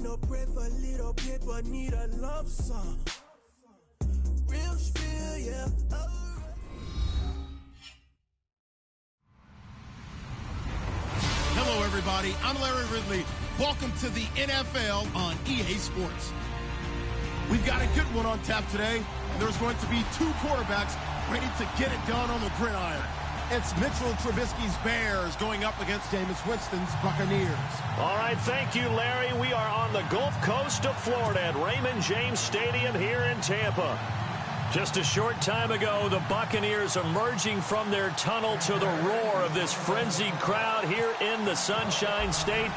no bread for a little bit, but need a lump sum. Real spiel, yeah. Hello, everybody. I'm Larry Ridley. Welcome to the NFL on EA Sports. We've got a good one on tap today, and there's going to be two quarterbacks ready to get it done on the gridiron. It's Mitchell Trubisky's Bears going up against Jameis Winston's Buccaneers. All right, thank you, Larry. We are on the Gulf Coast of Florida at Raymond James Stadium here in Tampa. Just a short time ago, the Buccaneers emerging from their tunnel to the roar of this frenzied crowd here in the Sunshine State.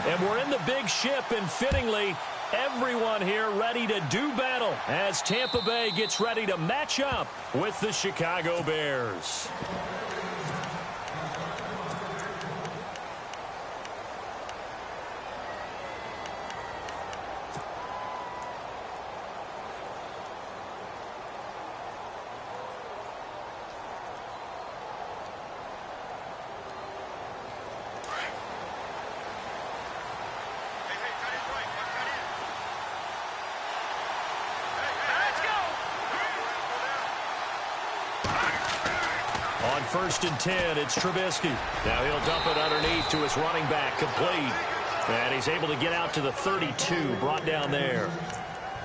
And we're in the big ship, and fittingly, everyone here ready to do battle as Tampa Bay gets ready to match up with the Chicago Bears. On 1st and 10, it's Trubisky. Now he'll dump it underneath to his running back, complete. And he's able to get out to the 32, brought down there.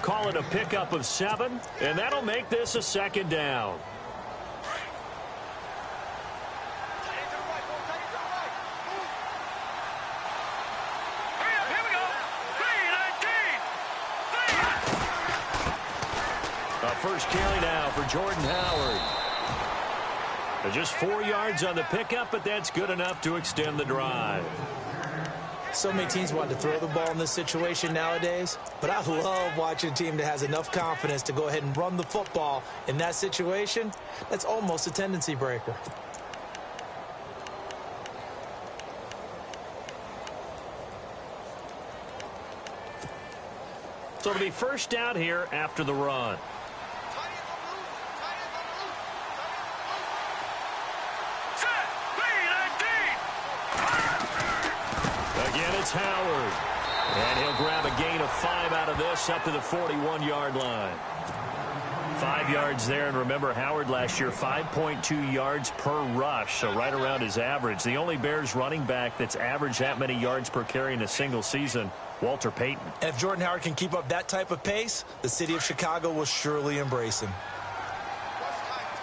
Call it a pickup of 7, and that'll make this a 2nd down. A first carry now for Jordan Howard. Just 4 yards on the pickup, but that's good enough to extend the drive. So many teams want to throw the ball in this situation nowadays, but I love watching a team that has enough confidence to go ahead and run the football in that situation. That's almost a tendency breaker. So it'll be first down here after the run. It's Howard, and he'll grab a gain of 5 out of this up to the 41-yard line. 5 yards there, and remember, Howard last year, 5.2 yards per rush, so right around his average. The only Bears running back that's averaged that many yards per carry in a single season, Walter Payton. And if Jordan Howard can keep up that type of pace, the city of Chicago will surely embrace him.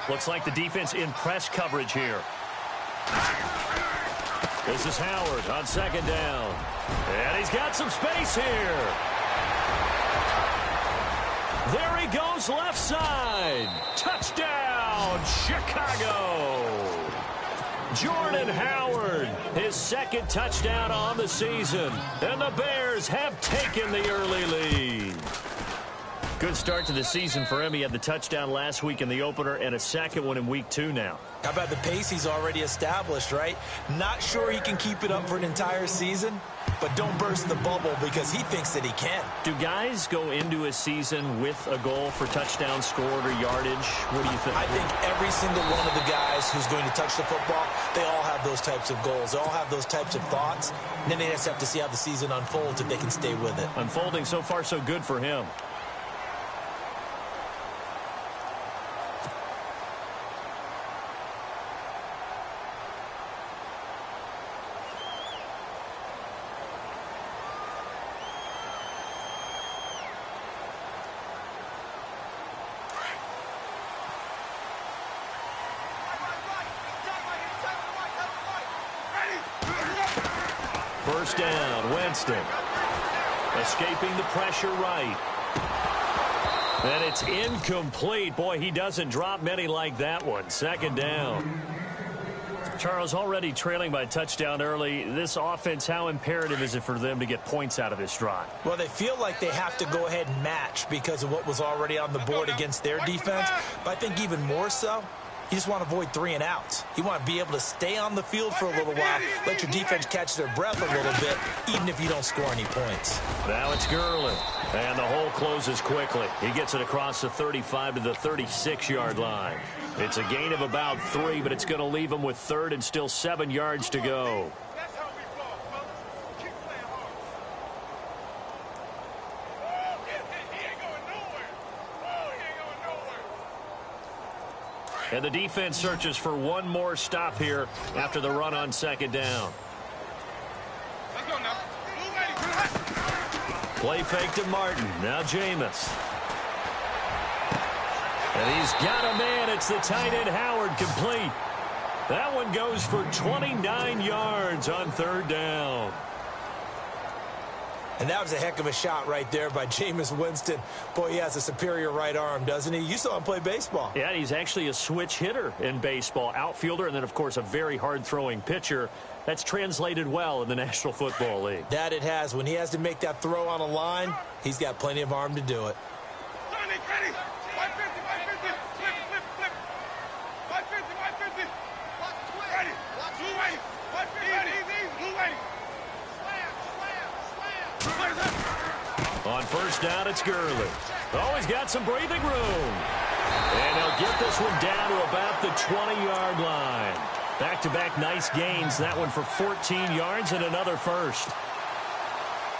Looks like the defense in press coverage here. This is Howard on 2nd down. And he's got some space here. There he goes left side. Touchdown, Chicago. Jordan Howard, his 2nd touchdown on the season. And the Bears have taken the early lead. Good start to the season for him. He had the touchdown last week in the opener and a 2nd one in week 2 now. How about the pace he's already established, right? Not sure he can keep it up for an entire season, but don't burst the bubble because he thinks that he can. Do guys go into a season with a goal for touchdown scored or yardage? What do you think? I think every single one of the guys who's going to touch the football, they all have those types of goals. They all have those types of thoughts. And then they just have to see how the season unfolds if they can stay with it. Unfolding so far so good for him. First down, Winston. Escaping the pressure right. And it's incomplete. Boy, he doesn't drop many like that one. 2nd down. Charles, already trailing by touchdown early. This offense, how imperative is it for them to get points out of this drive? Well, they feel like they have to go ahead and match because of what was already on the board against their defense. But I think even more so, you just want to avoid 3 and outs. You want to be able to stay on the field for a little while, let your defense catch their breath a little bit, even if you don't score any points. Now it's Gurley, and the hole closes quickly. He gets it across the 35 to the 36-yard line. It's a gain of about 3, but it's going to leave him with 3rd and still 7 yards to go. And the defense searches for one more stop here after the run on second down. Let's go now. Play fake to Martin. Now Jameis. And he's got a man. It's the tight end Howard, complete. That one goes for 29 yards on third down. And that was a heck of a shot right there by Jameis Winston. Boy, he has a superior right arm, doesn't he? You saw him play baseball. Yeah, he's actually a switch hitter in baseball. Outfielder, and then, of course, a very hard-throwing pitcher. That's translated well in the National Football League. That it has. When he has to make that throw on a line, he's got plenty of arm to do it. Ready. 550, 550. Flip. 550, 550. Ready. Blue way. 550. Easy. Blue way. On first down, it's Gurley. Oh, he's got some breathing room. And he'll get this one down to about the 20-yard line. Back-to-back nice gains. That one for 14 yards and another first.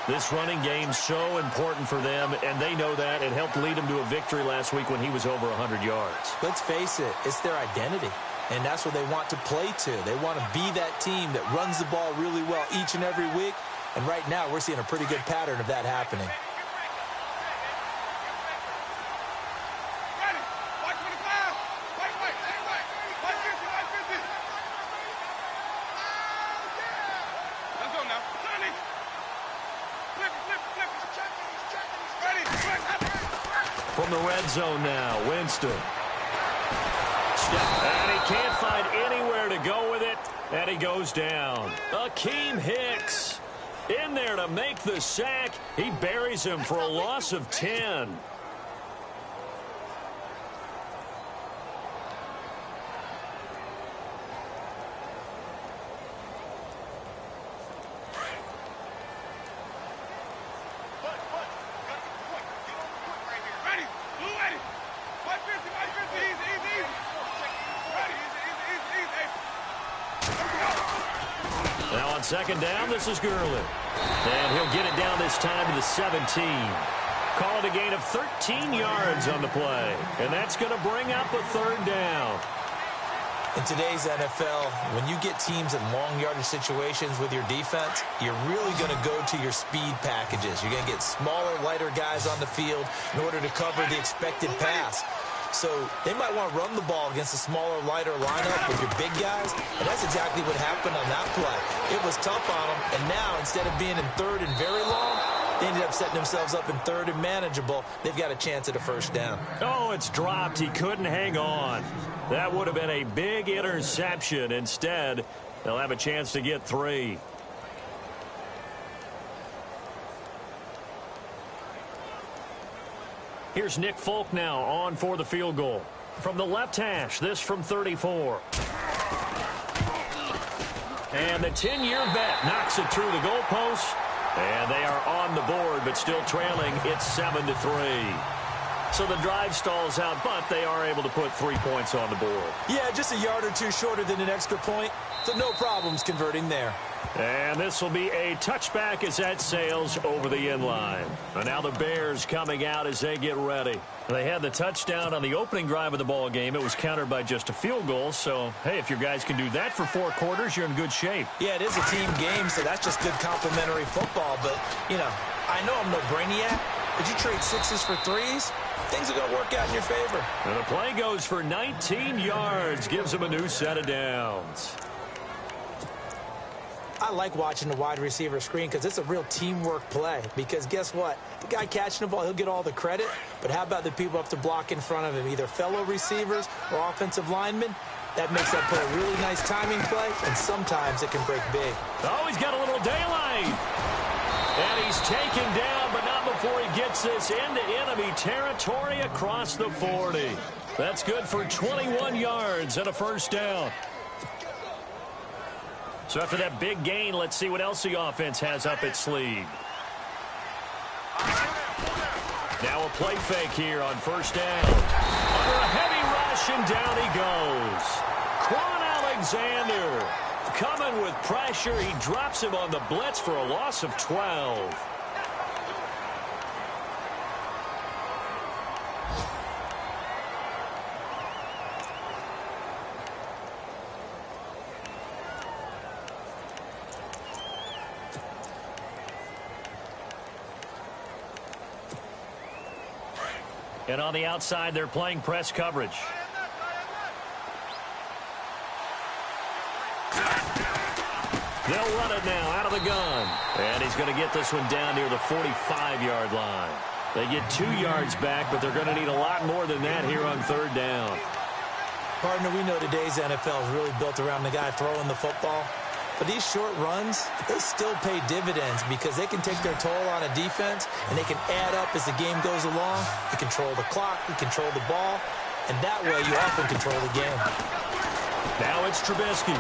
This running game's so important for them, and they know that. It helped lead them to a victory last week when he was over 100 yards. Let's face it, it's their identity, and that's what they want to play to. They want to be that team that runs the ball really well each and every week, and right now we're seeing a pretty good pattern of that happening. From the red zone now, Winston. And he can't find anywhere to go with it, and he goes down. Akeem Hicks in there to make the sack. He buries him for a loss of 10. Second down, this is Gurley. And he'll get it down this time to the 17. Call it a gain of 13 yards on the play. And that's going to bring up a third down. In today's NFL, when you get teams in long yardage situations with your defense, you're really going to go to your speed packages. You're going to get smaller, lighter guys on the field in order to cover the expected pass. So they might want to run the ball against a smaller, lighter lineup with your big guys, and that's exactly what happened on that play. It was tough on them, and now instead of being in third and very long, they ended up setting themselves up in third and manageable. They've got a chance at a first down. Oh, it's dropped. He couldn't hang on. That would have been a big interception. Instead, they'll have a chance to get 3. Here's Nick Folk now on for the field goal. From the left hash, this from 34. And the 10-year vet knocks it through the goalpost. And they are on the board, but still trailing. It's 7-3. So the drive stalls out, but they are able to put 3 points on the board. Yeah, just a yard or two shorter than an extra point. So no problems converting there. And this will be a touchback as that sails over the end line. And now the Bears coming out as they get ready. They had the touchdown on the opening drive of the ball game. It was countered by just a field goal. So, hey, if your guys can do that for 4 quarters, you're in good shape. Yeah, it is a team game, so that's just good complimentary football. But, you know, I know I'm no brainiac, but you trade 6s for 3s, things are going to work out in your favor. And the play goes for 19 yards, gives them a new set of downs. I like watching the wide receiver screen because it's a real teamwork play. Because guess what? The guy catching the ball, he'll get all the credit. But how about the people up to block in front of him, either fellow receivers or offensive linemen? That makes that play a really nice timing play, and sometimes it can break big. Oh, he's got a little daylight. And he's taken down, but not before he gets this into enemy territory across the 40. That's good for 21 yards and a first down. So after that big gain, let's see what else the offense has up its sleeve. Now a play fake here on first down. Under a heavy rush, and down he goes. Quan Alexander coming with pressure. He drops him on the blitz for a loss of 12. And on the outside, they're playing press coverage. They'll run it now out of the gun. And he's going to get this one down near the 45-yard line. They get 2 yards back, but they're going to need a lot more than that here on third down. Partner, we know today's NFL is really built around the guy throwing the football. But these short runs, they still pay dividends because they can take their toll on a defense, and they can add up as the game goes along. You control the clock, you control the ball, and that way you often control the game. Now it's Trubisky.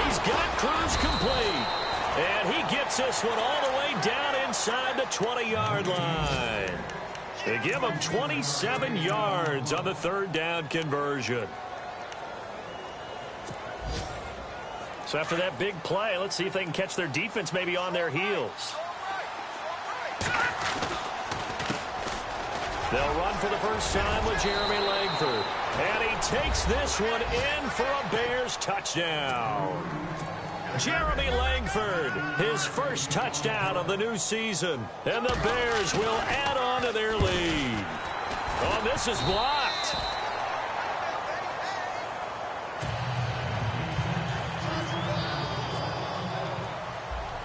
He's got Cruz complete. And he gets this one all the way down inside the 20-yard line. They give him 27 yards on the third down conversion. So after that big play, let's see if they can catch their defense maybe on their heels. They'll run for the first time with Jeremy Langford. And he takes this one in for a Bears touchdown. Jeremy Langford, his first touchdown of the new season. And the Bears will add on to their lead. Oh, this is blocked.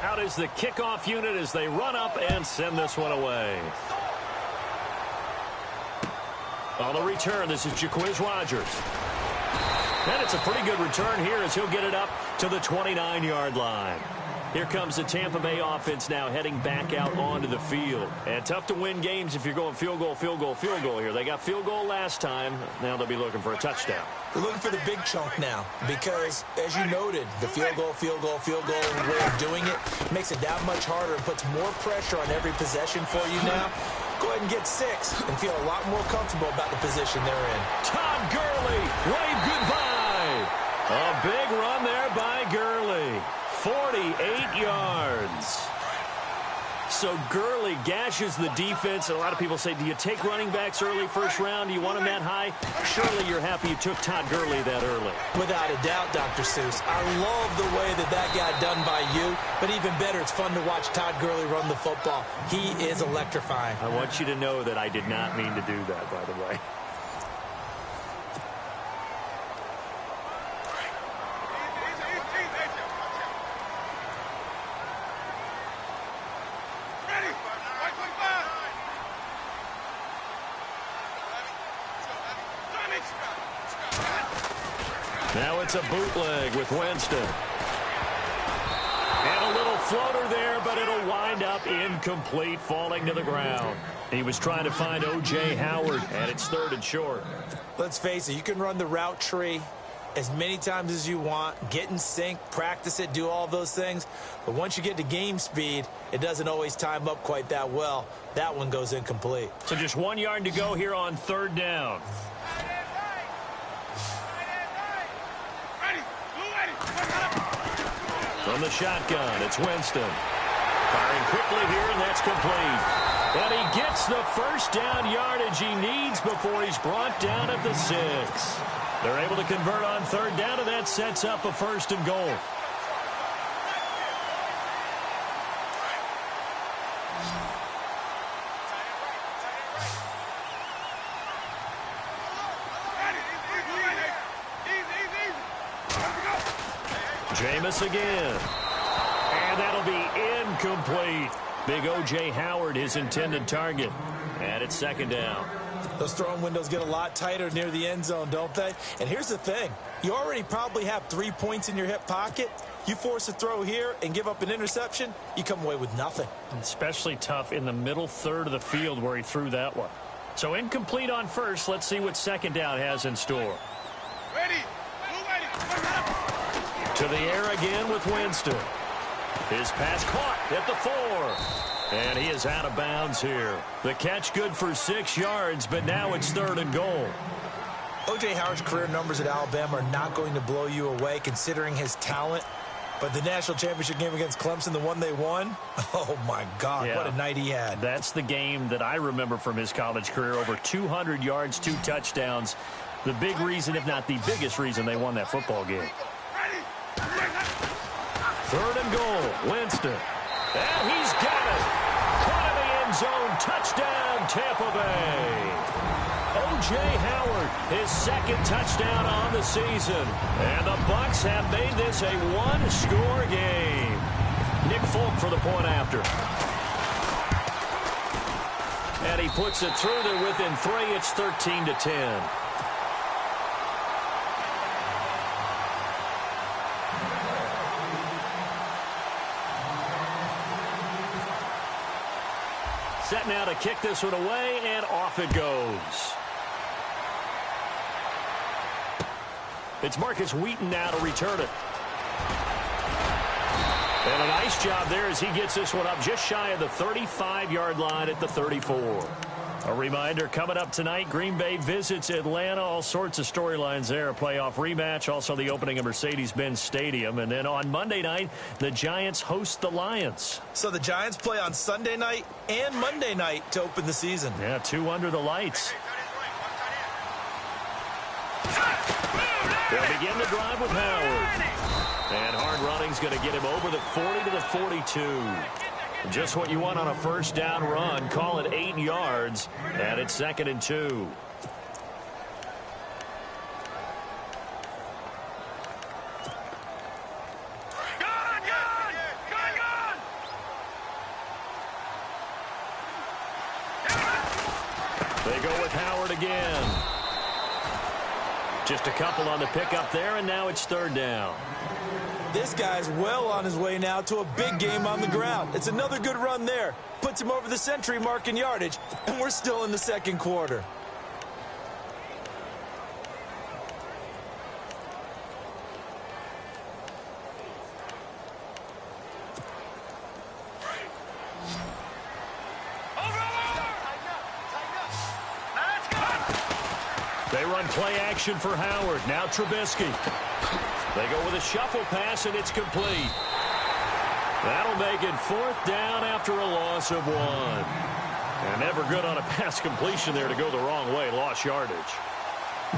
Out is the kickoff unit as they run up and send this one away. On the return, this is Lee-Chizz Rodgers. And it's a pretty good return here as he'll get it up to the 29-yard line. Here comes the Tampa Bay offense now heading back out onto the field. And tough to win games if you're going field goal, field goal, field goal here. They got field goal last time. Now they'll be looking for a touchdown. They're looking for the big chunk now because, as you noted, the field goal way of doing it makes it that much harder and puts more pressure on every possession for you now. Go ahead and get 6 and feel a lot more comfortable about the position they're in. Todd Gurley, wave goodbye. A big run there by Gurley. 48 yards. So Gurley gashes the defense, and a lot of people say, do you take running backs early first round? Do you want them that high? Surely you're happy you took Todd Gurley that early. Without a doubt, Dr. Seuss. I love the way that got done by you, but even better, it's fun to watch Todd Gurley run the football. He is electrifying. I want you to know that I did not mean to do that, by the way. Now it's a bootleg with Winston. And a little floater there, but it'll wind up incomplete, falling to the ground. He was trying to find O.J. Howard, and it's 3rd and short. Let's face it, you can run the route tree as many times as you want, get in sync, practice it, do all those things. But once you get to game speed, it doesn't always time up quite that well. That one goes incomplete. So just 1 yard to go here on 3rd down. From the shotgun, it's Winston. Firing quickly here, and that's complete. And he gets the first down yardage he needs before he's brought down at the 6. They're able to convert on 3rd down, and that sets up a 1st and goal. Jameis again. And that'll be incomplete. Big O.J. Howard, his intended target. And it's 2nd down. Those throwing windows get a lot tighter near the end zone, don't they? And here's the thing. You already probably have 3 points in your hip pocket. You force a throw here and give up an interception, you come away with nothing. Especially tough in the middle third of the field where he threw that one. So incomplete on 1st. Let's see what 2nd down has in store. Ready. To the air again with Winston. His pass caught at the 4. And he is out of bounds here. The catch good for 6 yards, but now it's 3rd and goal. O.J. Howard's career numbers at Alabama are not going to blow you away considering his talent. But the national championship game against Clemson, the one they won, oh, my God, yeah. What a night he had. That's the game that I remember from his college career. Over 200 yards, 2 touchdowns. The big reason, if not the biggest reason, they won that football game. 3rd and goal, Winston. And he's got it. Caught in the end zone. Touchdown, Tampa Bay. O.J. Howard, his second touchdown on the season. And the Bucs have made this a one-score game. Nick Folk for the point after. And he puts it through there within 3. It's 13-10. Set now to kick this one away, and off it goes. It's Marcus Wheaton now to return it. And a nice job there as he gets this one up just shy of the 35-yard line at the 34. A reminder, coming up tonight, Green Bay visits Atlanta. All sorts of storylines there. A playoff rematch, also the opening of Mercedes-Benz Stadium. And then on Monday night, the Giants host the Lions. So the Giants play on Sunday night and Monday night to open the season. Yeah, 2 under the lights. They'll begin the drive with Howard. And hard running's going to get him over the 40 to the 42. Just what you want on a first down run. Call it 8 yards. And it's 2nd and 2. They go with Howard again. Just a couple on the pickup there, and now it's 3rd down. This guy's well on his way now to a big game on the ground. It's another good run there. Puts him over the century mark in yardage, and we're still in the 2nd quarter. They run play action for Howard. Now Trubisky. They go with a shuffle pass, and it's complete. That'll make it 4th down after a loss of 1. And never good on a pass completion there to go the wrong way. Lost yardage.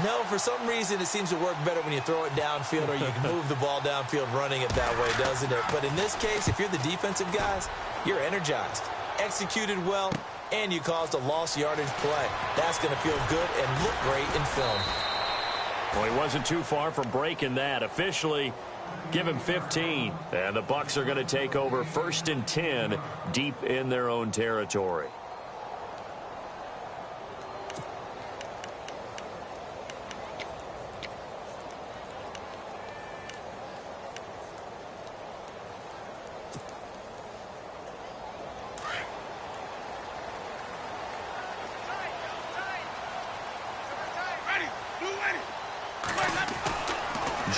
No, for some reason, it seems to work better when you throw it downfield or you can move the ball downfield running it that way, doesn't it? But in this case, if you're the defensive guys, you're energized, executed well, and you caused a lost yardage play. That's going to feel good and look great in film. Well, he wasn't too far from breaking that. Officially, give him 15. And the Bucs are going to take over 1st and 10 deep in their own territory.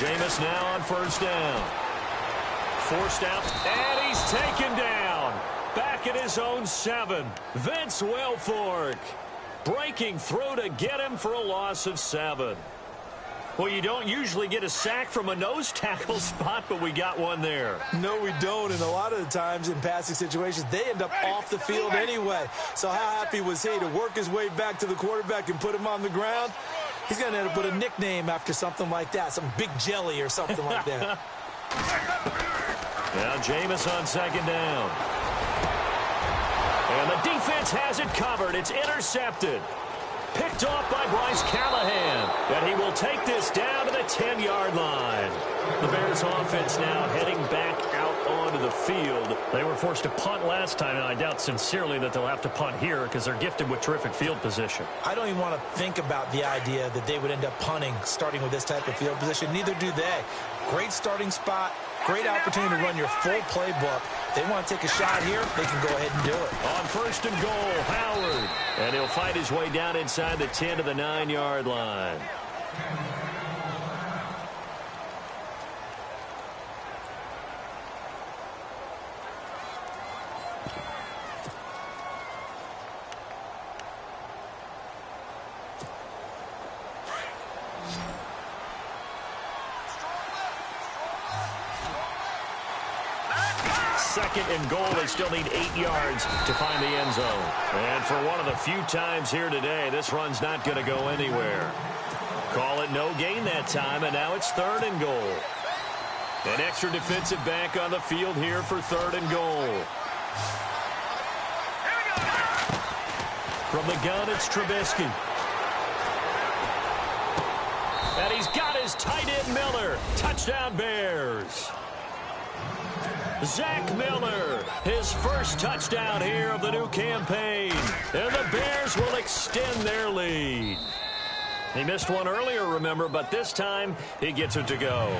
Jameis now on 1st down. Forced out, and he's taken down. Back at his own 7. Vince Wilfork breaking through to get him for a loss of 7. Well, you don't usually get a sack from a nose tackle spot, but we got one there. No, we don't, and a lot of the times in passing situations, they end up off the field anyway. So how happy was he to work his way back to the quarterback and put him on the ground? He's going to end up with a nickname after something like that, some Big Jelly or something like that. Now Jameis on 2nd down. And the defense has it covered. It's intercepted. Picked off by Bryce Callahan. And he will take this down to the 10-yard line. The Bears offense now heading back out onto the field. They were forced to punt last time, and I doubt sincerely that they'll have to punt here because they're gifted with terrific field position. I don't even want to think about the idea that they would end up punting starting with this type of field position. Neither do they. Great starting spot. Great opportunity to run your full playbook. They want to take a shot here, they can go ahead and do it. On 1st and goal, Howard. And he'll fight his way down inside the 10 to the 9-yard line. Second and goal. They still need 8 yards to find the end zone. And for one of the few times here today, this run's not going to go anywhere. Call it no gain that time, and now it's 3rd and goal. An extra defensive back on the field here for 3rd and goal. Here we go. From the gun, it's Trubisky. And he's got his tight end Miller. Touchdown Bears. Zach Miller, his first touchdown here of the new campaign. And the Bears will extend their lead. He missed one earlier, remember, but this time he gets it to go.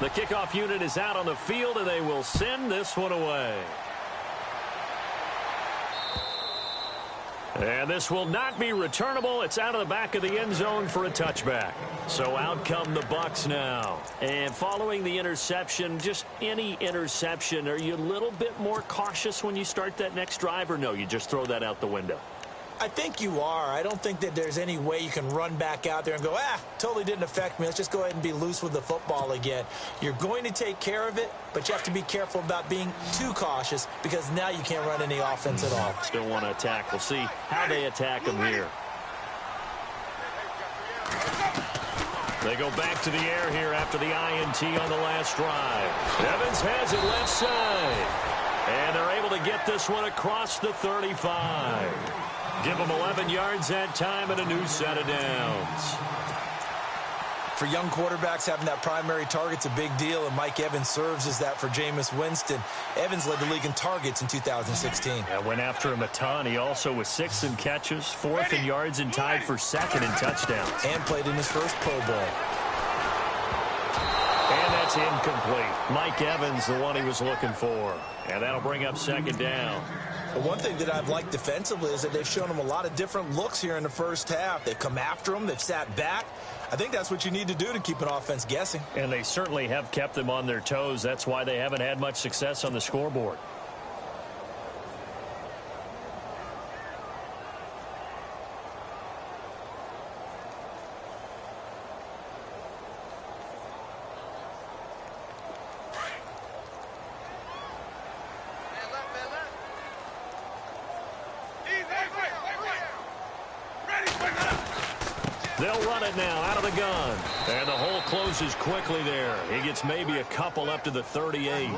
The kickoff unit is out on the field, and they will send this one away. And this will not be returnable. It's out of the back of the end zone for a touchback. So out come the Bucs now. And following the interception, just any interception, are you a little bit more cautious when you start that next drive, or no, you just throw that out the window? I think you are. I don't think that there's any way you can run back out there and go, totally didn't affect me. Let's just go ahead and be loose with the football again. You're going to take care of it, but you have to be careful about being too cautious because now you can't run any offense at all. Still want to attack. We'll see how they attack him here. They go back to the air here after the INT on the last drive. Evans has it left side. And they're able to get this one across the 35. Give them 11 yards that time and a new set of downs. For young quarterbacks, having that primary target's a big deal, and Mike Evans serves as that for Jameis Winston. Evans led the league in targets in 2016. Yeah, went after him a ton. He also was 6th in catches, 4th in yards, and tied for 2nd in touchdowns. And played in his first Pro Bowl. And that's incomplete. Mike Evans, the one he was looking for. And that'll bring up 2nd down. But one thing that I've liked defensively is that they've shown him a lot of different looks here in the first half. They've come after him. They've sat back. I think that's what you need to do to keep an offense guessing. And they certainly have kept them on their toes. That's why they haven't had much success on the scoreboard. They'll run it now out of the gun. And the hole closes quickly there. He gets maybe a couple up to the 38.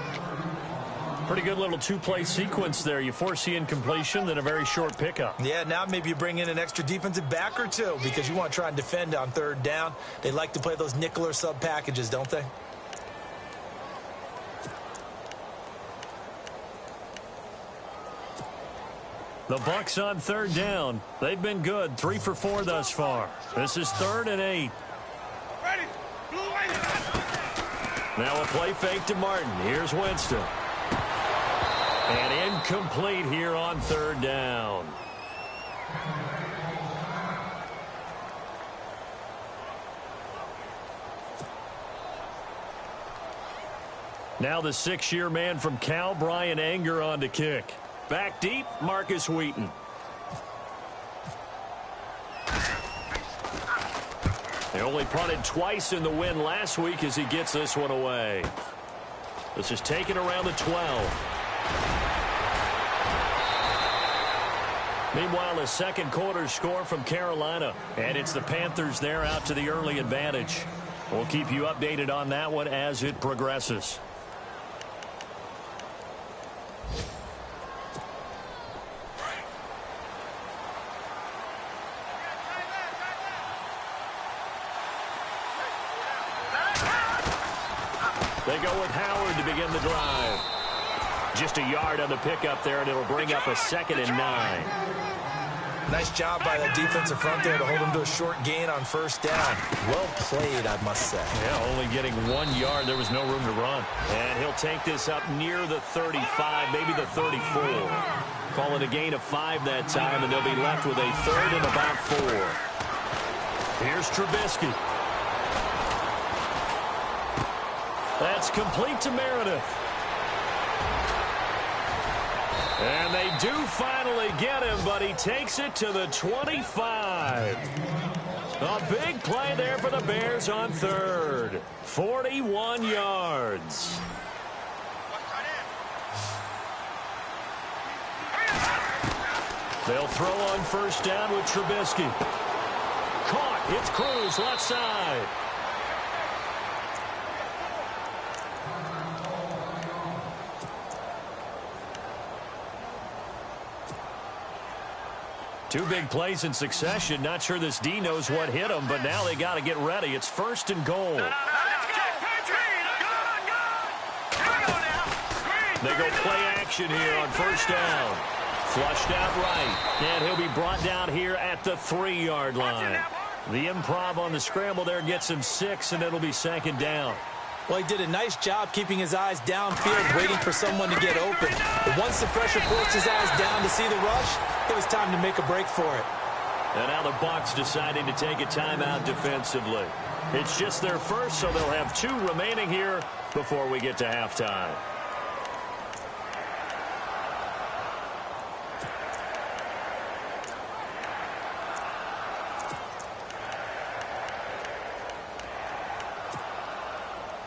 Pretty good little two-play sequence there. You force the incompletion, then a very short pickup. Yeah, now maybe you bring in an extra defensive back or two because you want to try and defend on 3rd down. They like to play those nickel or sub packages, don't they? The Bucs on 3rd down. They've been good. 3 for 4 thus far. This is 3rd and 8. Ready. Now a play fake to Martin. Here's Winston. And incomplete here on 3rd down. Now the 6-year man from Cal, Brian Anger, on to kick. Back deep, Marcus Wheaton. They only punted twice in the win last week as he gets this one away. This is taken around the 12. Meanwhile, a 2nd quarter score from Carolina. And it's the Panthers there out to the early advantage. We'll keep you updated on that one as it progresses. They go with Howard to begin the drive. Just a yard on the pickup there, and it'll bring up a 2nd and 9. Nice job by that defensive front there to hold him to a short gain on 1st down. Well played, I must say. Yeah, only getting 1 yard. There was no room to run. And he'll take this up near the 35, maybe the 34. Call it a gain of 5 that time, and they'll be left with a 3rd and about 4. Here's Trubisky. That's complete to Meredith. And they do finally get him, but he takes it to the 25. A big play there for the Bears on 3rd. 41 yards. They'll throw on 1st down with Trubisky. Caught It's Cruz left side. Two big plays in succession. Not sure this D knows what hit them, but now they got to get ready. It's 1st and goal. They go play action here on 1st down. Flushed out right, and he'll be brought down here at the 3-yard line. The improv on the scramble there gets him 6, and it'll be 2nd down. Well, he did a nice job keeping his eyes downfield, waiting for someone to get open. But once the pressure forced his eyes down to see the rush, it was time to make a break for it. And now the Bucs deciding to take a timeout defensively. It's just their first, so they'll have 2 remaining here before we get to halftime.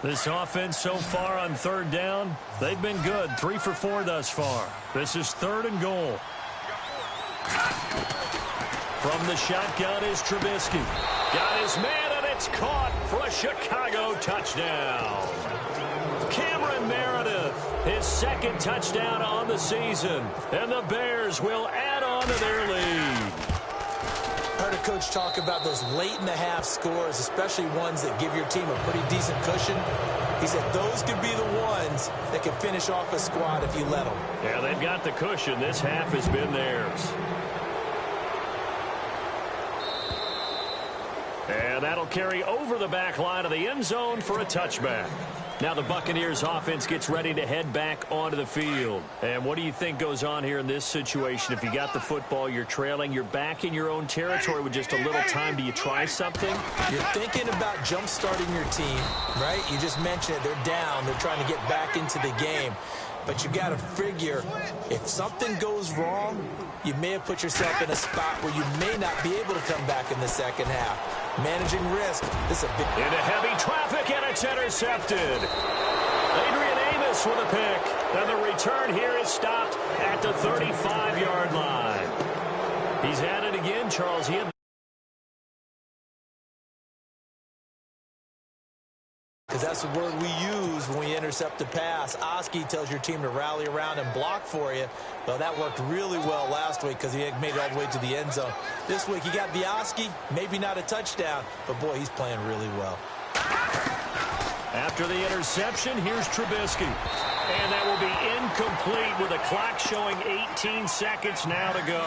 This offense so far on 3rd down, they've been good. 3 for 4 thus far. This is 3rd and goal. From the shotgun is Trubisky. Got his man, and it's caught for a Chicago touchdown. Cameron Meredith, his 2nd touchdown on the season. And the Bears will add on to their lead. I heard a coach talk about those late-in-the-half scores, especially ones that give your team a pretty decent cushion. He said those could be the ones that can finish off a squad if you let them. Yeah, they've got the cushion. This half has been theirs. And that'll carry over the back line of the end zone for a touchback. Now the Buccaneers offense gets ready to head back onto the field. And what do you think goes on here in this situation? If you got the football, you're trailing, you're back in your own territory with just a little time. Do you try something? You're thinking about jump-starting your team, right? You just mentioned it. They're down. They're trying to get back into the game. But you got to figure if something goes wrong, you may have put yourself in a spot where you may not be able to come back in the second half. Managing risk. This is a big... Into heavy traffic, and it's intercepted. Adrian Amos with a pick. And the return here is stopped at the 35-yard line. He's at it again, Charles. He had... Because that's the word we use when we intercept a pass. Oski tells your team to rally around and block for you. Well, that worked really well last week because he had made it all the way to the end zone. This week, he got the Oski, maybe not a touchdown, but, boy, he's playing really well. After the interception, here's Trubisky. And that will be incomplete with the clock showing 18 seconds now to go.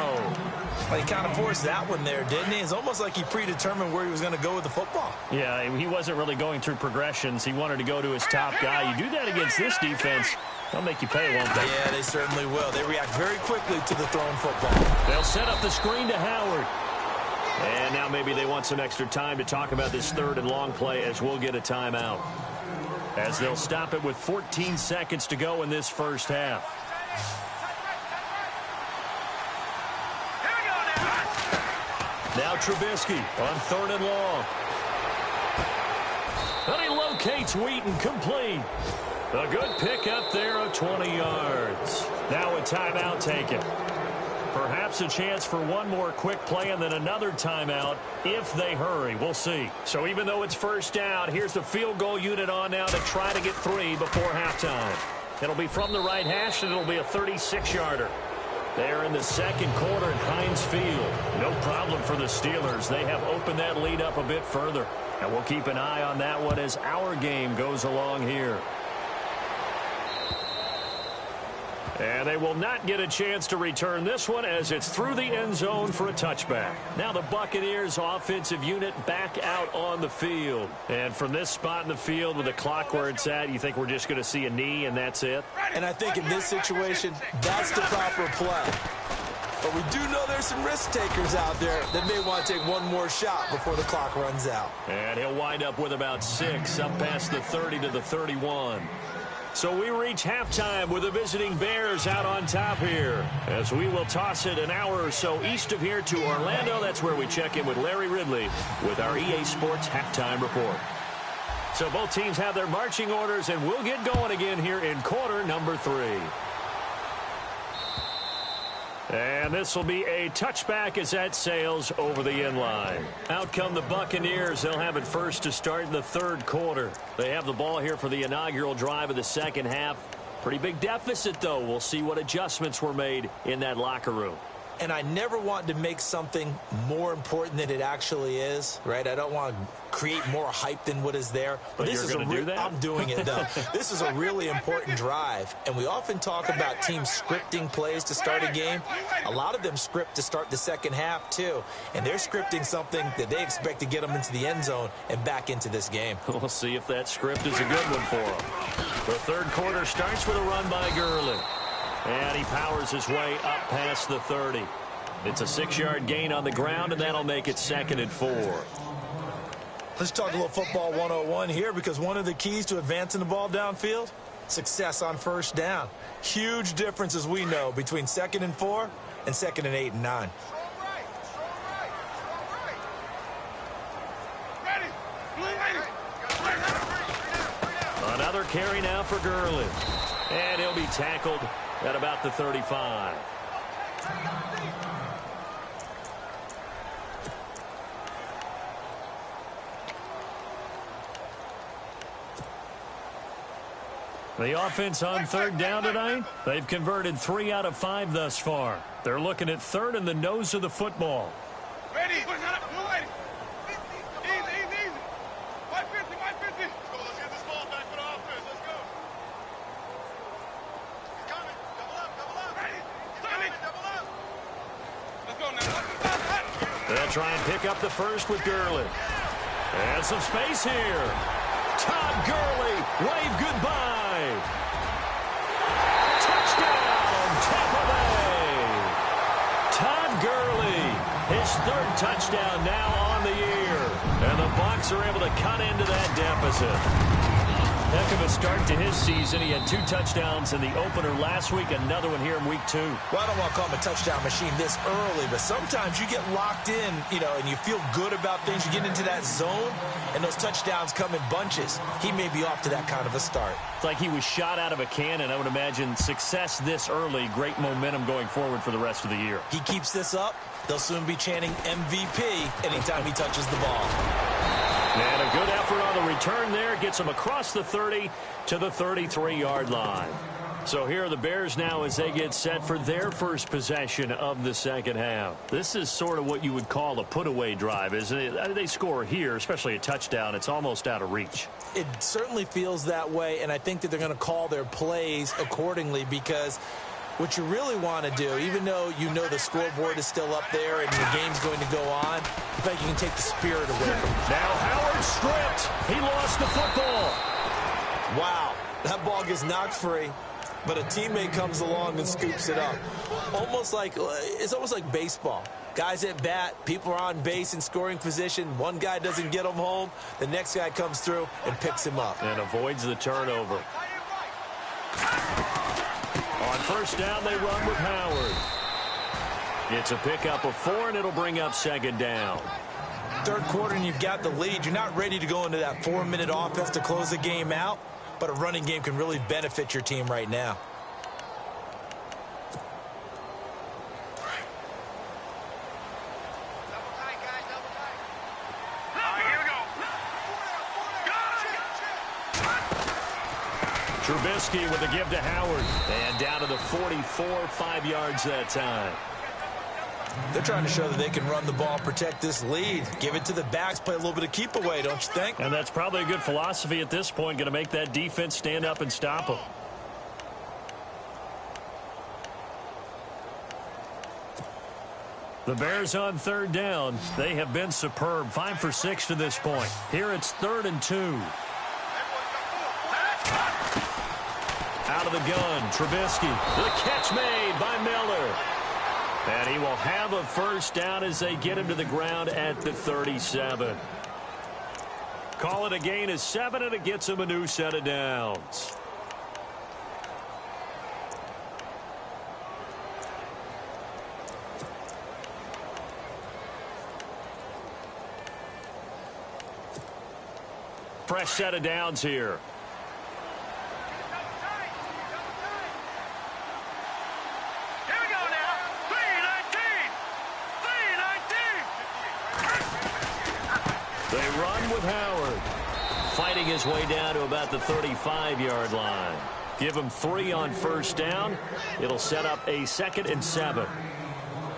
Well, he kind of forced that one there, didn't he? It's almost like he predetermined where he was going to go with the football. Yeah, he wasn't really going through progressions. He wanted to go to his top guy. You do that against this defense, they'll make you pay, won't they? Yeah, they certainly will. They react very quickly to the thrown football. They'll set up the screen to Howard. And now maybe they want some extra time to talk about this 3rd and long play as we'll get a timeout. As they'll stop it with 14 seconds to go in this first half. Now Trubisky on 3rd and long. And he locates Wheaton, complete. A good pick up there of 20 yards. Now a timeout taken. Perhaps a chance for one more quick play and then another timeout if they hurry. We'll see. So even though it's 1st down, here's the field goal unit on now to try to get 3 before halftime. It'll be from the right hash, and it'll be a 36-yarder. They're in the 2nd quarter at Heinz Field. No problem for the Steelers. They have opened that lead up a bit further. And we'll keep an eye on that one as our game goes along here. And they will not get a chance to return this one as it's through the end zone for a touchback. Now the Buccaneers offensive unit back out on the field. And from this spot in the field with the clock where it's at, you think we're just going to see a knee and that's it? And I think in this situation, that's the proper play. But we do know there's some risk takers out there that may want to take one more shot before the clock runs out. And he'll wind up with about 6 up past the 30 to the 31. So we reach halftime with the visiting Bears out on top here as we will toss it an hour or so east of here to Orlando. That's where we check in with Larry Ridley with our EA Sports halftime report. So both teams have their marching orders, and we'll get going again here in quarter number 3. And this will be a touchback as that sails over the end line. Out come the Buccaneers. They'll have it first to start in the third quarter. They have the ball here for the inaugural drive of the second half. Pretty big deficit, though. We'll see what adjustments were made in that locker room. And I never want to make something more important than it actually is, right? I don't want to create more hype than what is there. But this you're going to do that? I'm doing it, though. This is a really important drive. And we often talk about teams scripting plays to start a game. A lot of them script to start the second half, too. And they're scripting something that they expect to get them into the end zone and back into this game. We'll see if that script is a good one for them. The third quarter starts with a run by Gurley. And he powers his way up past the 30. It's a 6-yard gain on the ground, and that'll make it 2nd and 4. Let's talk a little football 101 here, because one of the keys to advancing the ball downfield, success on first down. Huge difference, as we know, between 2nd and 4 and 2nd and 8 and 9. Another carry now for Gurley. And he'll be tackled at about the 35. The offense on third down tonight, they've converted 3 out of 5 thus far. They're looking at third in the nose of the football. Ready. Easy. 550. Let's get this ball back for the offense. Let's go. He's coming. Double up. Ready. Double up. Let's go now. They'll try and pick up the first with Gurley. And some space here. Todd Gurley, wave goodbye. Touchdown, Tampa Bay. Todd Gurley, his 3rd touchdown now on the year. And the Bucs are able to cut into that deficit. Heck of a start to his season. He had 2 touchdowns in the opener last week, another one here in week 2. Well, I don't want to call him a touchdown machine this early, but sometimes you get locked in, and you feel good about things. You get into that zone, and those touchdowns come in bunches. He may be off to that kind of a start. It's like he was shot out of a cannon. I would imagine success this early, great momentum going forward for the rest of the year. He keeps this up, they'll soon be chanting MVP anytime he touches the ball. And a good effort on the return there. Gets him across the 30 to the 33-yard line. So here are the Bears now as they get set for their first possession of the second half. This is sort of what you would call a put-away drive, isn't it? They score here, especially a touchdown. It's almost out of reach. It certainly feels that way, and I think that they're going to call their plays accordingly, because what you really want to do, even though you know the scoreboard is still up there and the game's going to go on, I think you can take the spirit away from it. Now Howard stripped. He lost the football. Wow, that ball gets knocked free, but a teammate comes along and scoops it up. It's almost like baseball. Guys at bat, people are on base in scoring position. One guy doesn't get him home. The next guy comes through and picks him up. And avoids the turnover. On first down, they run with Howard. It's a pickup of 4, and it'll bring up 2nd down. Third quarter, and you've got the lead. You're not ready to go into that 4-minute offense to close the game out, but a running game can really benefit your team right now. Trubisky with a give to Howard. And down to the 44, 5 yards that time. They're trying to show that they can run the ball, protect this lead. Give it to the backs, play a little bit of keep away, don't you think? And that's probably a good philosophy at this point, going to make that defense stand up and stop them. The Bears on third down. They have been superb. 5 for 6 to this point. Here it's 3rd and 2. Out of the gun, Trubisky. The catch made by Miller. And he will have a first down as they get him to the ground at the 37. Call it a gain of 7, and it gets him a new set of downs. Fresh set of downs here. Here we go now. 3, They run with Howard. Fighting his way down to about the 35-yard line. Give him 3 on first down. It'll set up a 2nd and 7.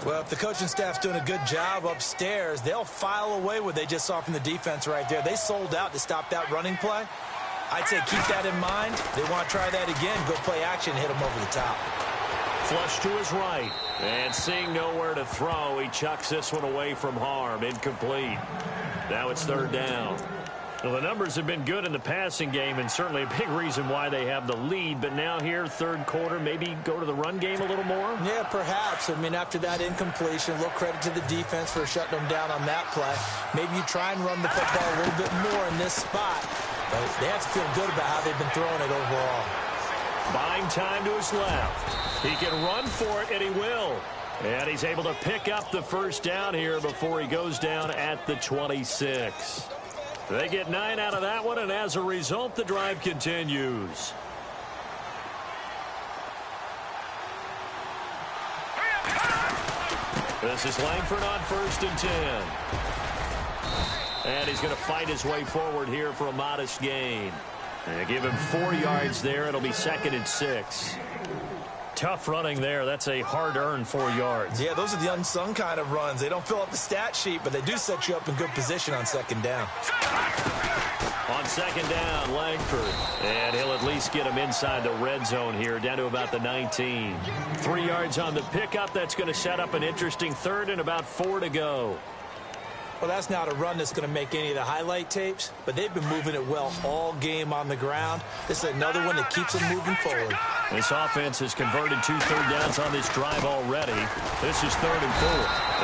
Well, if the coaching staff's doing a good job upstairs, they'll file away what they just saw from the defense right there. They sold out to stop that running play. I'd say keep that in mind. They want to try that again, go play action, hit them over the top. Flush to his right. And seeing nowhere to throw, he chucks this one away from harm. Incomplete. Now it's 3rd down. Well, the numbers have been good in the passing game, and certainly a big reason why they have the lead. But now here, 3rd quarter, maybe go to the run game a little more? Yeah, perhaps. I mean, after that incompletion, a little credit to the defense for shutting them down on that play. Maybe you try and run the football a little bit more in this spot. But they have to feel good about how they've been throwing it overall. Buying time to his left. He can run for it, and he will. And he's able to pick up the first down here before he goes down at the 26. They get 9 out of that one, and as a result, the drive continues. This is Langford on 1st and 10. And he's going to fight his way forward here for a modest gain. And give him 4 yards there. It'll be 2nd and 6. Tough running there. That's a hard-earned 4 yards. Yeah, those are the unsung kind of runs. They don't fill up the stat sheet, but they do set you up in good position on 2nd down. On 2nd down, Langford. And he'll at least get him inside the red zone here, down to about the 19. 3 yards on the pickup. That's going to set up an interesting 3rd and about 4 to go. Well, that's not a run that's going to make any of the highlight tapes, but they've been moving it well all game on the ground. This is another one that keeps them moving forward. This offense has converted 2 third downs on this drive already. This is 3rd and 4.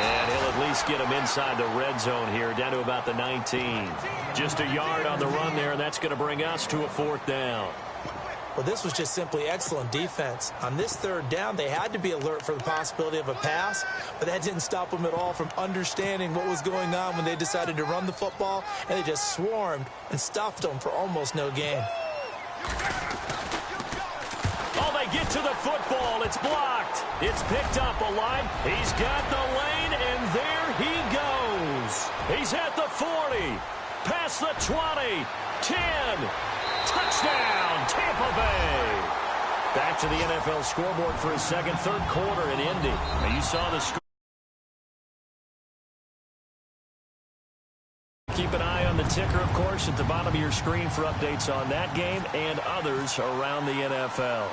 And he'll at least get him inside the red zone here, down to about the 19. Just a yard on the run there, and that's going to bring us to a 4th down. Well, this was just simply excellent defense. On this 3rd down, they had to be alert for the possibility of a pass, but that didn't stop them at all from understanding what was going on when they decided to run the football, and they just swarmed and stuffed them for almost no gain. Oh, they get to the football. It's blocked. It's picked up alive. He's got the lane, and there he goes. He's at the 40, past the 20, 10. Touchdown, Tampa Bay. Back to the NFL scoreboard for his 2nd, 3rd quarter in Indy. Now you saw the score. Keep an eye on the ticker, of course, at the bottom of your screen for updates on that game and others around the NFL.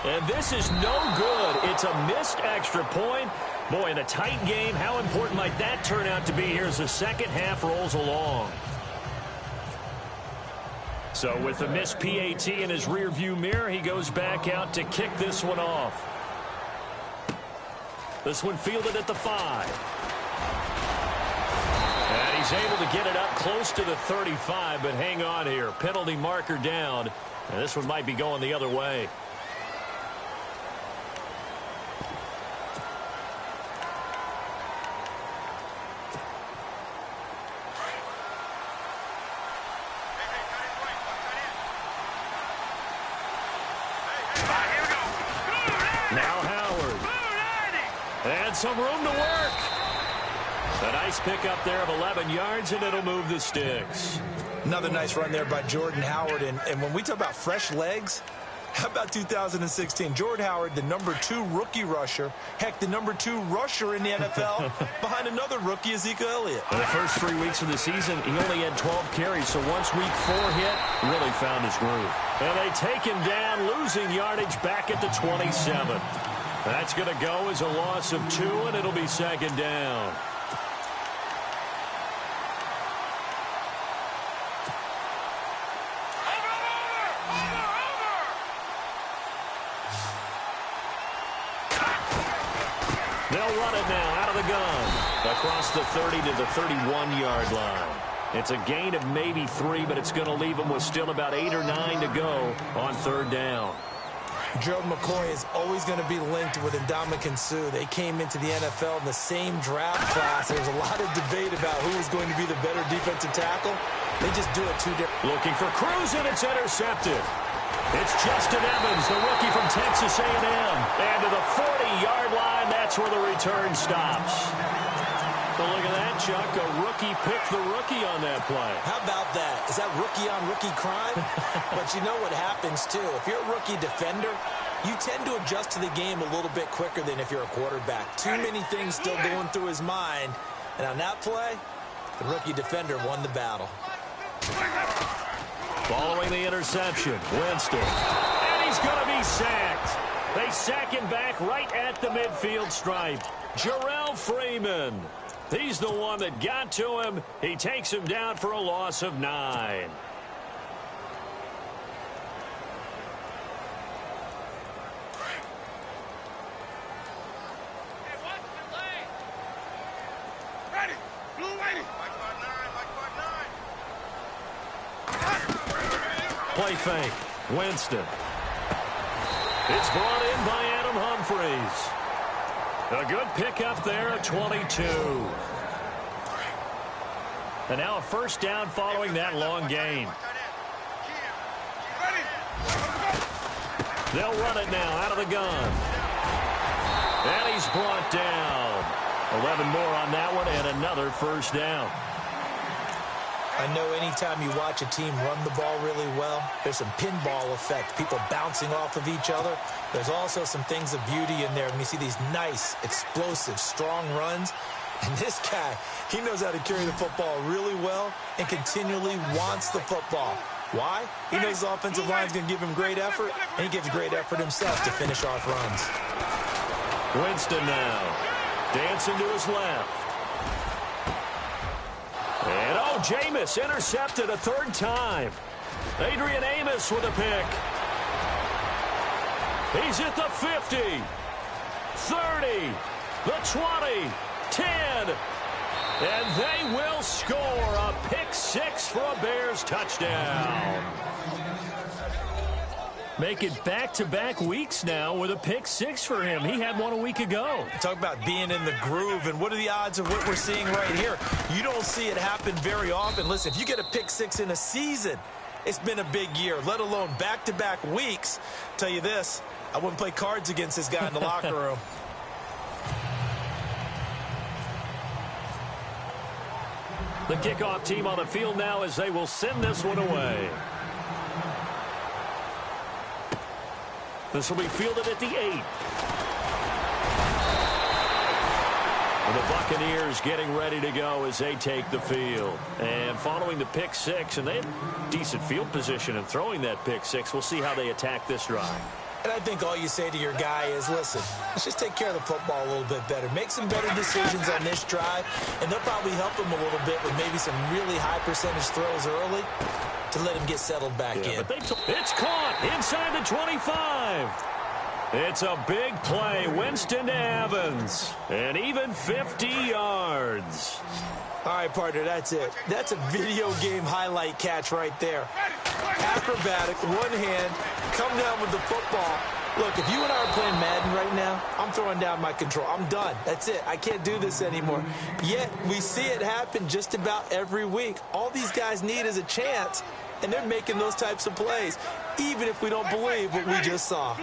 And this is no good. It's a missed extra point. Boy, in a tight game, how important might that turn out to be here as the 2nd half rolls along? So with the missed PAT in his rearview mirror, he goes back out to kick this one off. This one fielded at the 5. And he's able to get it up close to the 35, but hang on here. Penalty marker down. And this one might be going the other way. Some room to work. A nice pickup there of 11 yards, and it'll move the sticks. Another nice run there by Jordan Howard. And when we talk about fresh legs, how about 2016? Jordan Howard, the #2 rookie rusher. Heck, the #2 rusher in the NFL behind another rookie, Ezekiel Elliott. In the first 3 weeks of the season, he only had 12 carries. So once week 4 hit, really found his groove. And they take him down, losing yardage back at the 27. That's going to go as a loss of 2, and it'll be 2nd down. They'll run it now out of the gun. Across the 30 to the 31-yard line. It's a gain of maybe 3, but it's going to leave them with still about 8 or 9 to go on 3rd down. Gerald McCoy is always going to be linked with Ndamukong Suh. They came into the NFL in the same draft class. There was a lot of debate about who was going to be the better defensive tackle. They just do it 2 different. Looking for Cruz, and it's intercepted. It's Justin Evans, the rookie from Texas A&M. And to the 40-yard line, that's where the return stops. Well, look at that, Chuck. A rookie picked the rookie on that play. How about that? Is that rookie-on-rookie crime? But you know what happens, too. If you're a rookie defender, you tend to adjust to the game a little bit quicker than if you're a quarterback. Too many things still going through his mind. And on that play, the rookie defender won the battle. Following the interception, Winston. And he's going to be sacked. They sack him back right at the midfield stripe. Jarrell Freeman. He's the one that got to him. He takes him down for a loss of 9. Play fake. Winston. It's brought in by Adam Humphries. A good pickup there at 22. And now a first down following that long gain. They'll run it now out of the gun. And he's brought down. 11 more on that one and another first down. I know anytime you watch a team run the ball really well, there's some pinball effect, people bouncing off of each other. There's also some things of beauty in there when you see these nice, explosive, strong runs. And this guy, he knows how to carry the football really well and continually wants the football. Why? He knows the offensive line's going to give him great effort, and he gives great effort himself to finish off runs. Winston now, dancing to his left. And, oh, Jameis intercepted a third time. Adrian Amos with a pick. He's at the 50, 30, the 20, 10. And they will score a pick 6 for a Bears touchdown. Make it back-to-back weeks now with a pick 6 for him. He had one a week ago. Talk about being in the groove, and what are the odds of what we're seeing right here? You don't see it happen very often. Listen, if you get a pick 6 in a season, it's been a big year, let alone back-to-back weeks. Tell you this, I wouldn't play cards against this guy in the locker room. The kickoff team on the field now as they will send this one away. This will be fielded at the 8. And the Buccaneers getting ready to go as they take the field. And following the pick 6, and they have decent field position in throwing that pick 6. We'll see how they attack this drive. And I think all you say to your guy is, listen, let's just take care of the football a little bit better. Make some better decisions on this drive, and they'll probably help him a little bit with maybe some really high percentage throws early to let him get settled back in. But it's caught inside the 25. It's a big play. Winston to Evans. And even 50 yards. All right, partner, that's it. That's a video game highlight catch right there. Acrobatic, one hand, come down with the football. Look, if you and I are playing Madden right now, I'm throwing down my control. I'm done. That's it. I can't do this anymore. Yet, we see it happen just about every week. All these guys need is a chance, and they're making those types of plays, even if we don't believe what we just saw.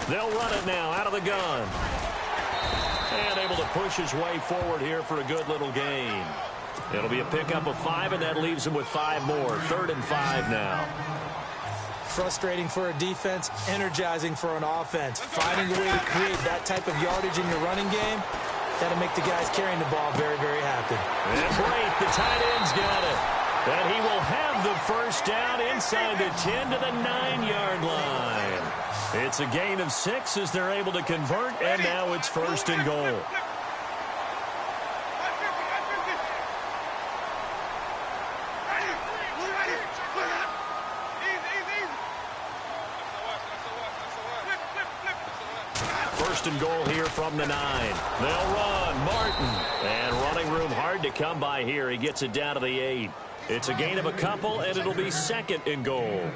They'll run it now out of the gun. And able to push his way forward here for a good little gain. It'll be a pickup of 5, and that leaves him with 5 more. 3rd and 5 now. Frustrating for a defense, energizing for an offense. Finding a way to create that type of yardage in your running game, that'll make the guys carrying the ball very, very happy. And Blake, the tight end's got it. And he will have the first down inside the 10 to the 9-yard line. It's a gain of 6 as they're able to convert, and now it's 1st and goal. First and goal here from the 9. They'll run. Martin. And running room hard to come by here. He gets it down to the 8. It's a gain of a couple, and it'll be 2nd and goal.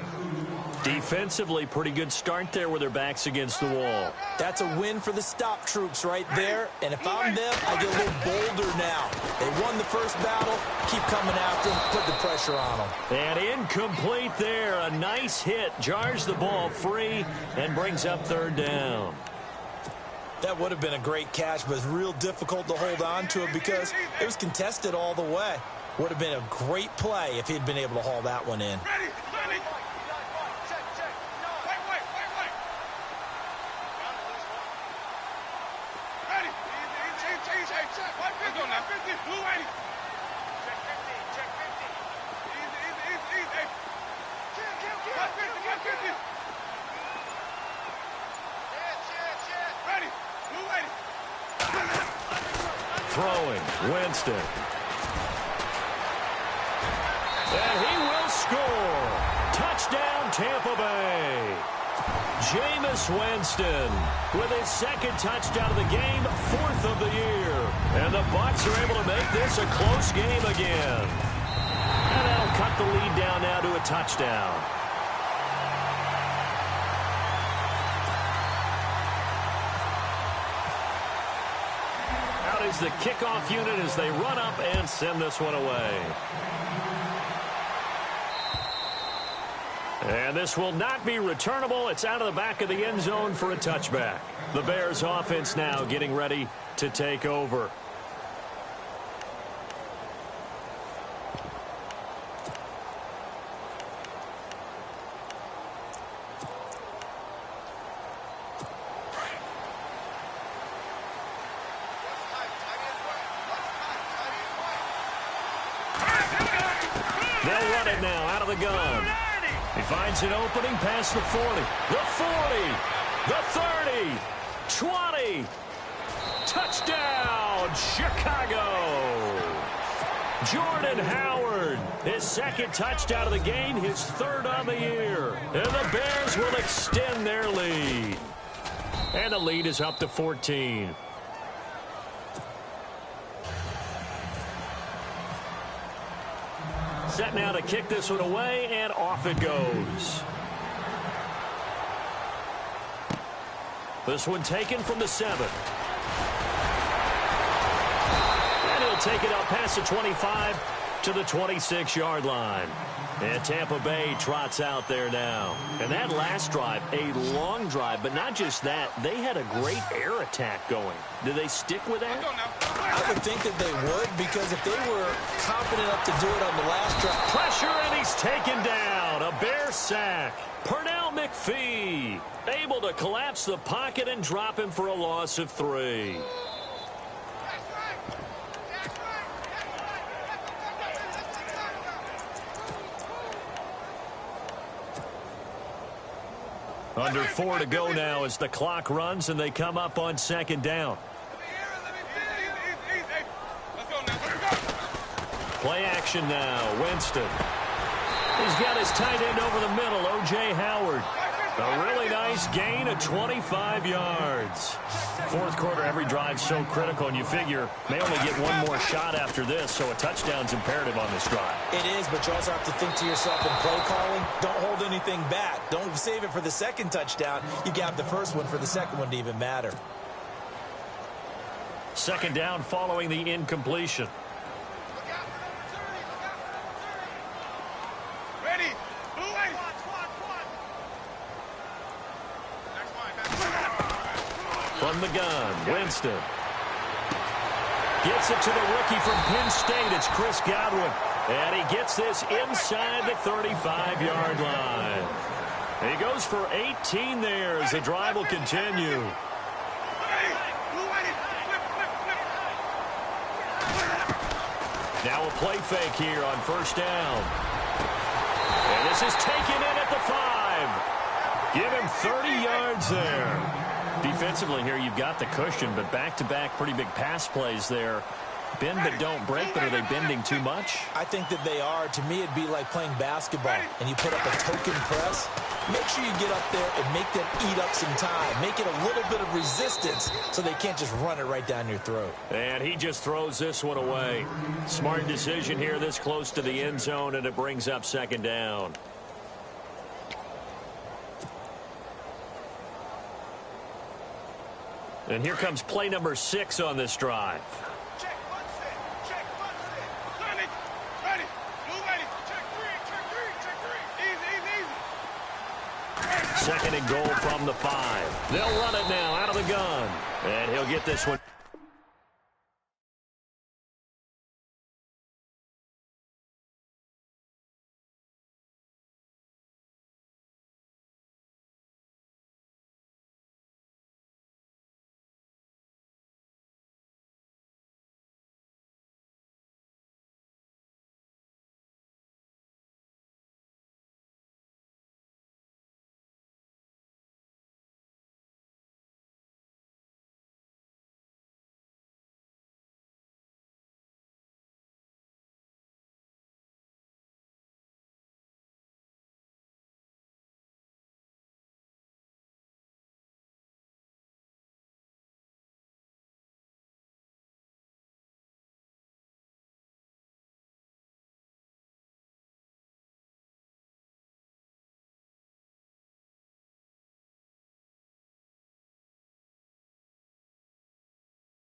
Defensively, pretty good start there with their backs against the wall. That's a win for the stop troops right there. And if I'm them, I get a little bolder now. They won the first battle. Keep coming after them. Put the pressure on them. And incomplete there. A nice hit. Jars the ball free and brings up third down. That would have been a great catch, but it's real difficult to hold on to it because it was contested all the way. Would have been a great play if he'd been able to haul that one in. Ready, ready. Ready. Check. Let's go now. 50. Blue ready. Check 50. Check 50. Easy. Check 50. Ready. Blue ready. Throwing. Winston. And he will score. Touchdown, Tampa Bay. Jameis Winston with his second touchdown of the game, 4th of the year. And the Bucs are able to make this a close game again. And that'll cut the lead down now to a touchdown. Out is the kickoff unit as they run up and send this one away. And this will not be returnable. It's out of the back of the end zone for a touchback. The Bears offense now getting ready to take over. They'll run it now out of the gun. He finds an opening past the 40, the 40, the 30, 20. Touchdown, Chicago. Jordan Howard, his second touchdown of the game, his 3rd on the year. And the Bears will extend their lead. And the lead is up to 14. Set now to kick this one away, and off it goes. This one taken from the 7. And he'll take it up past the 25 to the 26-yard line. And Tampa Bay trots out there now. And that last drive, a long drive, but not just that. They had a great air attack going. Do they stick with that? I would think that they would, because if they were confident enough to do it on the last drive. Pressure, and he's taken down. A Bear sack. Pernell McPhee able to collapse the pocket and drop him for a loss of 3. Under 4 to go now as the clock runs and they come up on 2nd down. Play action now. Winston. He's got his tight end over the middle, O.J. Howard. A really nice gain of 25 yards. 4th quarter, every drive so critical, and you figure they only get one more shot after this, so a touchdown's imperative on this drive. It is, but you also have to think to yourself in play calling, don't hold anything back. Don't save it for the 2nd touchdown. You got the first one for the 2nd one to even matter. 2nd down following the incompletion. From the gun, Winston. Gets it to the rookie from Penn State. It's Chris Godwin. And he gets this inside the 35-yard line. And he goes for 18 there as the drive will continue. Now a play fake here on 1st down. And this is taken in at the 5. Give him 30 yards there. Defensively here, you've got the cushion, but back-to-back pretty big pass plays there. Bend but don't break, but are they bending too much? I think that they are. To me, it'd be like playing basketball, and you put up a token press. Make sure you get up there and make them eat up some time. Make it a little bit of resistance so they can't just run it right down your throat. And he just throws this one away. Smart decision here this close to the end zone, and it brings up 2nd down. And here comes play number 6 on this drive. Check, one set. Check, one set. Ready, ready. Blue ready. Check 3. Easy, easy, easy. Second and goal from the 5. They'll run it now out of the gun. And he'll get this one.